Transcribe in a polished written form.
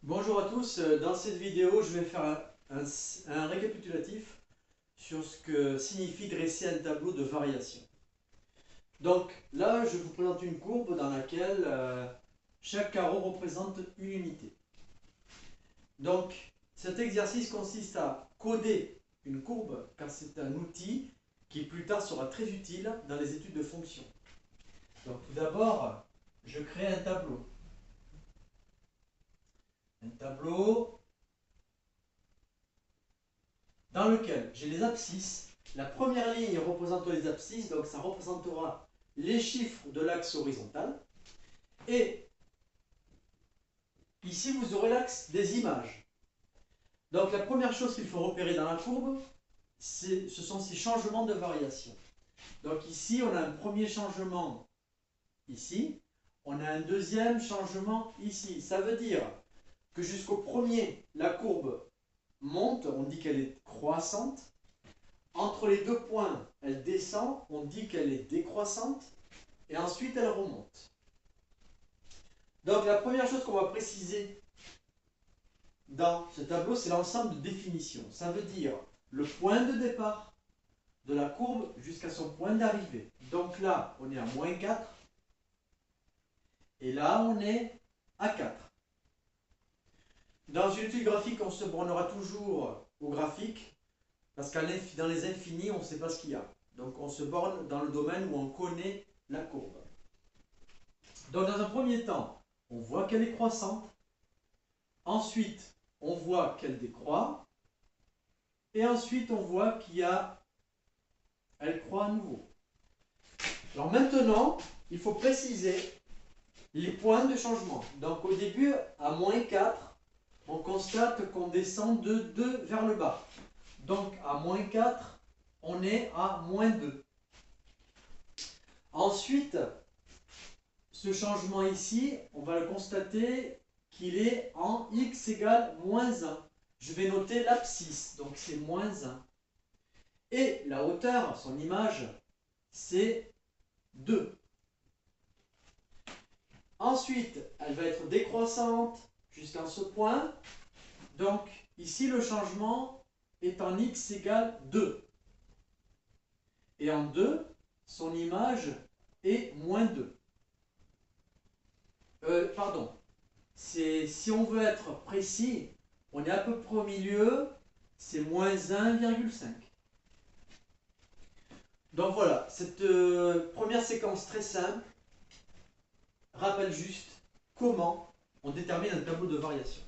Bonjour à tous, dans cette vidéo je vais faire un récapitulatif sur ce que signifie dresser un tableau de variation. Donc là je vous présente une courbe dans laquelle chaque carreau représente une unité. Donc cet exercice consiste à coder une courbe car c'est un outil qui plus tard sera très utile dans les études de fonctions. Donc tout d'abord je crée un tableau. Un tableau dans lequel j'ai les abscisses. La première ligne représente les abscisses, donc ça représentera les chiffres de l'axe horizontal. Et ici, vous aurez l'axe des images. Donc la première chose qu'il faut repérer dans la courbe, ce sont ces changements de variation. Donc ici, on a un premier changement ici, on a un deuxième changement ici. Ça veut dire que jusqu'au premier, la courbe monte, on dit qu'elle est croissante. Entre les deux points, elle descend, on dit qu'elle est décroissante, et ensuite elle remonte. Donc la première chose qu'on va préciser dans ce tableau, c'est l'ensemble de définitions. Ça veut dire le point de départ de la courbe jusqu'à son point d'arrivée. Donc là, on est à moins 4, et là, on est à 4. Dans une étude graphique, on se bornera toujours au graphique, parce que dans les infinis, on ne sait pas ce qu'il y a. Donc on se borne dans le domaine où on connaît la courbe. Donc dans un premier temps, on voit qu'elle est croissante. Ensuite, on voit qu'elle décroît. Et ensuite, on voit qu'elle croît à nouveau. Alors maintenant, il faut préciser les points de changement. Donc au début, à moins 4, on constate qu'on descend de 2 vers le bas. Donc à moins 4, on est à moins 2. Ensuite, ce changement ici, on va le constater qu'il est en x égale moins 1. Je vais noter l'abscisse, donc c'est moins 1. Et la hauteur, son image, c'est 2. Ensuite, elle va être décroissante jusqu'à ce point. Donc ici, le changement est en x égale 2. Et en 2, son image est moins 2. Si on veut être précis, on est à peu près au milieu, c'est moins 1,5. Donc voilà, cette première séquence très simple rappelle juste comment on détermine un tableau de variation.